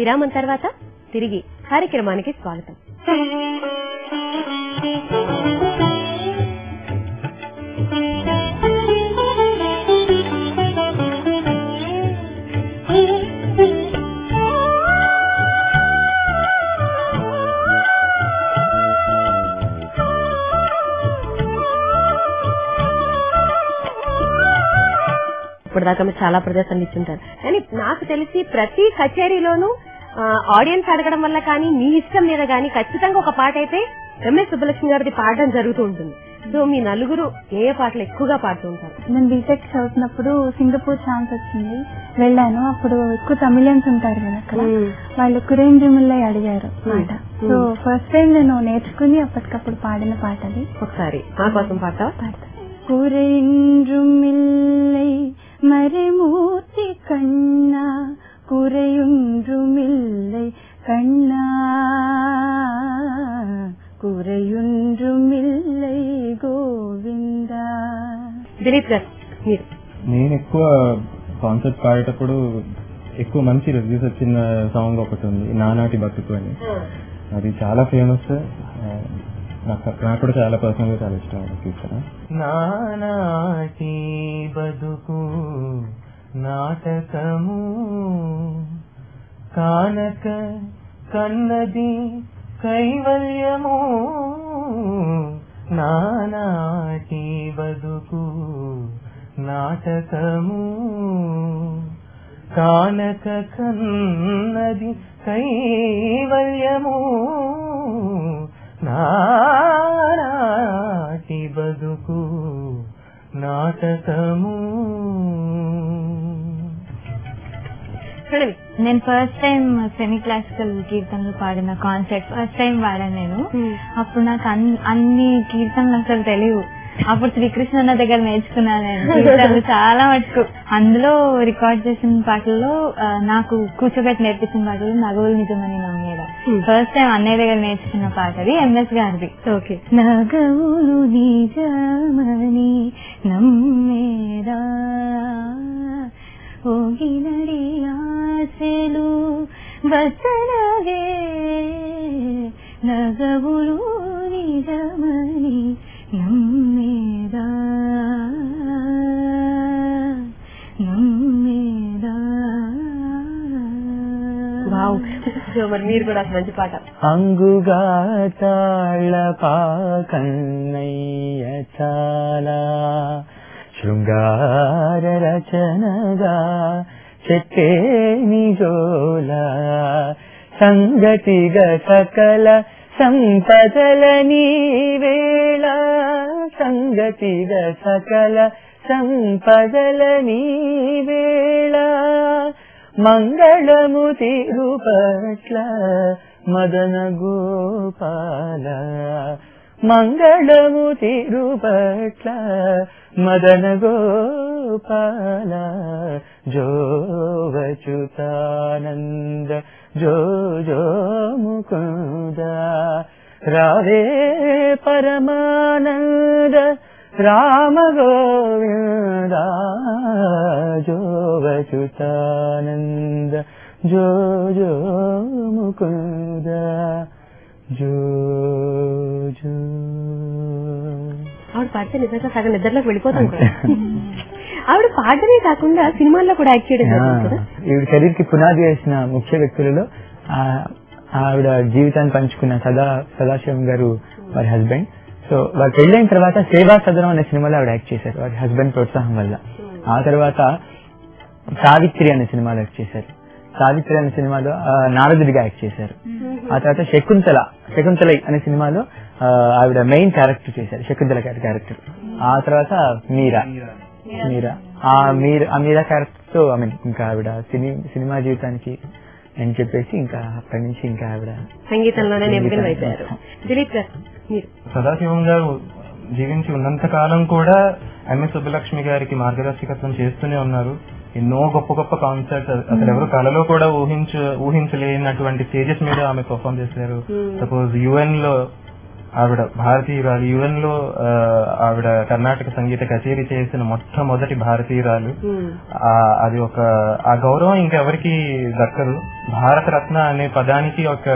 విరామం తర్వాత తిరిగి కార్యక్రమానికి స్వాగతం. ఇప్పటిదాకా మీరు చాలా ప్రదర్శనలు ఇచ్చుంటారు, కానీ నాకు తెలిసి ప్రతి కచేరీలోనూ ఆడియన్స్ అడగడం వల్ల కానీ మీ ఇష్టం మీద కానీ ఖచ్చితంగా ఒక పాట అయితే ఎంఎస్ సుబ్బలక్ష్మి గారిది పాడడం జరుగుతూ ఉంటుంది. సో మీ నలుగురు ఏ పాటలు ఎక్కువగా పాడుతూ ఉంటారు? నేను బీటెక్ చదువుతున్నప్పుడు సింగపూర్ ఛాన్స్ వచ్చింది, వెళ్ళాను. అప్పుడు ఎక్కువ తమిళన్స్ ఉంటారు కదా అక్కడ, వాళ్ళు కురేంద్రమిల్లై అడిగారు పాట. సో ఫస్ట్ టైం నేను నేర్చుకుని అప్పటికప్పుడు పాడిన పాట అది. ఒకసారి మా కోసం పాట పాడతా. కురేంద్రమిల్లై మరిమూర్తి కన్నా కురయుండ్రుమిల్లై కన్నా కురయుండ్రుమిల్లై గోవిందా. దిలీప్ గారు మీరు? నేను ఎక్కువ కాన్సర్ట్ పాడేటప్పుడు ఎక్కువ మంచి రివ్యూస్ వచ్చిన సాంగ్ ఒకటి ఉంది, నానాటి బతుకు అని. అది చాలా ఫేమస్, నాకు కూడా చాలా పర్సనల్ గా చాలా ఇష్టం. ఫ్యూచర్ నానాటి బతుకు నాటకము కానక కన్నది కైవల్యము, నానాటి బతుకు నాటకము కానక కన్నది కైవల్యము, నానాటి బతుకు నాటకము. నేను ఫస్ట్ టైం సెమీ క్లాసికల్ కీర్తనలు పాడిన కాన్సర్ట్ ఫస్ట్ టైం పాడాను నేను. అప్పుడు నాకు అన్ని కీర్తనలు అసలు తెలియవు. అప్పుడు శ్రీకృష్ణ అన్న దగ్గర నేర్చుకున్నాను నేను కీర్తనలు చాలా మటుకు. అందులో రికార్డ్ చేసిన పాటల్లో నాకు కూర్చోబెట్టి నేర్పించిన పాటలు నగవులు నిజమని నమ్మేడ. ఫస్ట్ టైం అన్నయ్య దగ్గర నేర్చుకున్న పాట అది, ఎంఎస్ గారిది. ఓకే. నగవులు నిజమని నమ్మేడా ఓగినడి ఆశలు వచనవే, నగవులు నిజమని నమ్మేదా నమ్మేదా. మరి మీరు కూడా మంచి పాట. అంగుగా తాళపా కన్నయ్య చాలా శృంగార రచనగా చెట్టే నిజోల సంగతిగా సకల సంపదల నీవేళ, సంగతిగా సకల సంపదల నీవేళ, మంగళము తిరుపట్ల మదన గోపాల, మంగళము తిరుపట్ల మదన గోపాల, జో వచుతానంద జో జో ముకుంద, రావే పరమానంద రామ గోవింద, జో వచుతానంద జో జో ముకుంద, జో జో. ఆవిడ పాడితే నిజంగా సగం నిద్రలోకి వెళ్ళిపోతాం కూడా. ఆవిడ పాడమే కాకుండా సినిమాల్లో కూడా యాక్ట్ చేయడం కదా. ఈవిడ కెరీర్ కి పునాది వేసిన ముఖ్య వ్యక్తులలో ఆవిడ జీవితాన్ని పంచుకున్న సదాశివం గారు వారి హస్బెండ్. సో వారు పెళ్ళైన తర్వాత సేవా సదనం అనే సినిమాలో ఆవిడ యాక్ట్ చేశారు వారి హస్బెండ్ ప్రోత్సాహం వల్ల. ఆ తర్వాత సావిత్రి అనే సినిమాలో యాక్ట్ చేశారు. సావిత్రి అనే సినిమాలో నారదుడిగా యాక్ట్ చేశారు. ఆ తర్వాత శకుంతలై అనే సినిమాలో ఆవిడ మెయిన్ క్యారెక్టర్ చేశారు, శకుంతల గారి క్యారెక్టర్. ఆ తర్వాత మీరా ఆ మీరా క్యారెక్టర్ తో ఇంకా ఆవిడ సినిమా జీవితానికి అని చెప్పేసి ఇంకా అక్కడి నుంచి ఇంకా ఆవిడ సంగీతంలోనే నిమగ్నమైపోయారు. దిలీప్ గారు? సదాశివం గారు జీవించి ఉన్నంత కాలం కూడా ఎంఎస్ సుబ్బలక్ష్మి గారికి మార్గదర్శకత్వం చేస్తూనే ఉన్నారు. ఎన్నో గొప్ప గొప్ప కాన్సర్ట్స్ అసలు ఎవరు కళలో కూడా ఊహించలేనటువంటి స్టేజెస్ మీద ఆమె పర్ఫార్మ్ చేశారు. సపోజ్ యుఎన్ లో ఆవిడ భారతీయురాలు, యుఎన్ లో ఆవిడ కర్ణాటక సంగీత కచేరీ చేసిన మొట్టమొదటి భారతీయురాలు. అది ఆ గౌరవం ఇంకెవరికి దక్కదు. భారతరత్న అనే పదానికి ఒక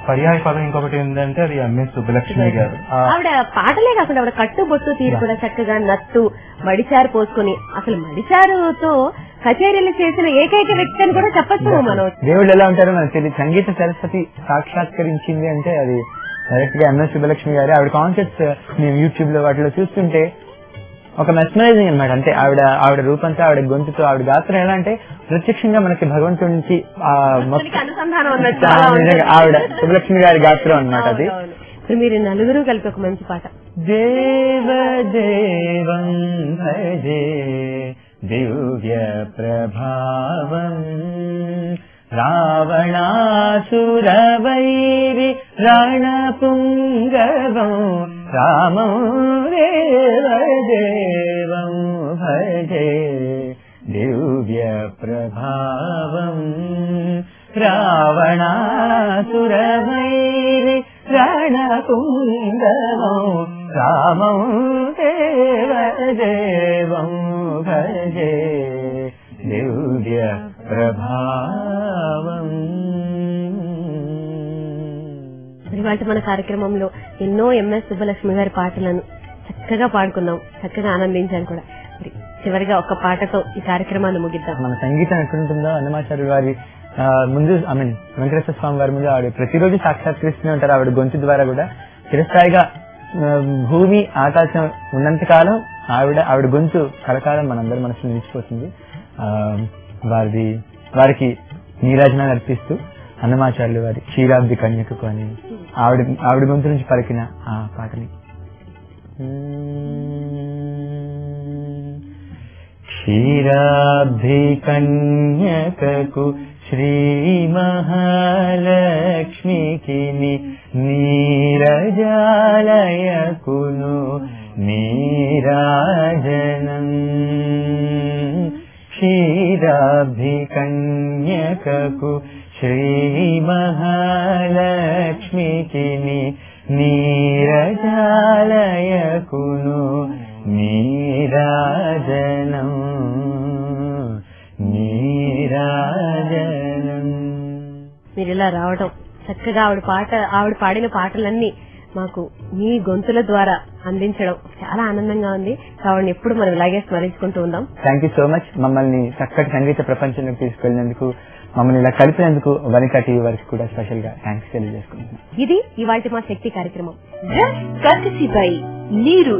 పర్యాయ పదం ఇంకొకటి ఏంటంటే అది ఎంఎస్ సుబ్బలక్ష్మి గారు. ఆవిడ పాటలే కాకుండా ఆవిడ కట్టుబొట్టు తీరు కూడా చక్కగా నత్తు మడిచారు పోసుకుని అసలు మడిచారుతో కచేరీలు చేసిన ఏకైక వ్యక్తి అని కూడా చెప్పచ్చు మనం. దేవుళ్ళు ఎలా ఉంటారో మనకు తెలియదు. సంగీత సరస్వతి సాక్షాత్కరించింది అంటే అది డైరెక్ట్ గా ఎంఎస్ సుబ్బలక్ష్మి గారు. ఆవిడ కాన్సర్ట్స్ మేము యూట్యూబ్ లో వాటిలో చూస్తుంటే ఒక మెస్మరైజింగ్ అనమాట. అంటే ఆవిడ రూపంతో ఆవిడ గొంతుతో ఆవిడ గాత్రం ఎలా అంటే ప్రత్యక్షంగా మనకి భగవంతుడి నుంచి ఆవిడ సుబ్బలక్ష్మి గారి గాత్రం అన్నమాట అది. మీరు నలుగురు కలిపి ఒక మంచి పాట. దేవదేవం భజే దివ్య ప్రభావం రావణాసురవైరి రణపుంగవం రామం దేవదేవం భజే దివ్య ప్రభావం రావణాసురవైరి రణపుంగవం రామం దేవదేవం భజే దివ్య ప్రభావం. ఇవాళ మన కార్యక్రమంలో ఎన్నో ఎంఎస్ సుబ్బలక్ష్మి గారి పాటలను చక్కగా పాడుకున్నాం, చక్కగా ఆనందించాను కూడా. చివరిగా ఒక పాటతో ఈ కార్యక్రమాన్ని ముగిద్దాం. మన సంగీతం ఎక్కడుంటుందో అన్నమాచార్య వారి ముందు వెంకటేశ్వర స్వామి వారి ముందు ఆవిడ ప్రతిరోజు సాక్షాత్కరిస్తూనే ఉంటారు. ఆవిడ గొంతు ద్వారా కూడా చిరస్థాయిగా భూమి ఆకాశం ఉన్నంత కాలం ఆవిడ గొంతు కలకాలం మనందరి మనసులో నిలిచిపోతుంది. వారికి నీరాజనాలు అర్పిస్తూ అన్నమాచార్యులు వారి క్షీరాబ్ది కన్యకకు అని ఆవిడ గొంతు నుంచి పలికిన ఆ పాటని. క్షీరాబ్ది కన్యకకు శ్రీ మహాలక్ష్మికి నీరజాలయకును నీరాజనం. క్షీరాబ్ది కన్యకకు శ్రీ మహాలక్ష్మికి నీరజాలయకును నీరాజనం నీరాజనం. మీరు ఇలా రావడం, చక్కగా ఆవిడ పాడిన పాటలన్నీ మాకు మీ గొంతుల ద్వారా అందించడం చాలా ఆనందంగా ఉంది. ఆవిడని ఎప్పుడు మనం ఇలాగే స్మరించుకుంటూ ఉందాం. Thank you so much. మమ్మల్ని చక్కటి సంగీత ప్రపంచంలోకి తీసుకెళ్లినందుకు, మమ్మల్ని ఇలా కలిపినందుకు వనితా టీవీ వారికి కూడా స్పెషల్ గా థ్యాంక్స్ తెలియజేసుకుంటున్నాం. ఇది ఇవాళ మా శక్తి కార్యక్రమం. నీరు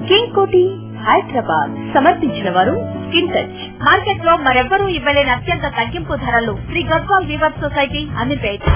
కింగ్ కోటి హైదరాబాద్ సమర్పించిన వారు స్కిన్ టచ్. మార్కెట్ లో మరెవ్వరూ ఇవ్వలేని అత్యంత తగ్గింపు ధరలు శ్రీ గద్వాల్ వీవర్స్ సొసైటీ అమీర్పేట్.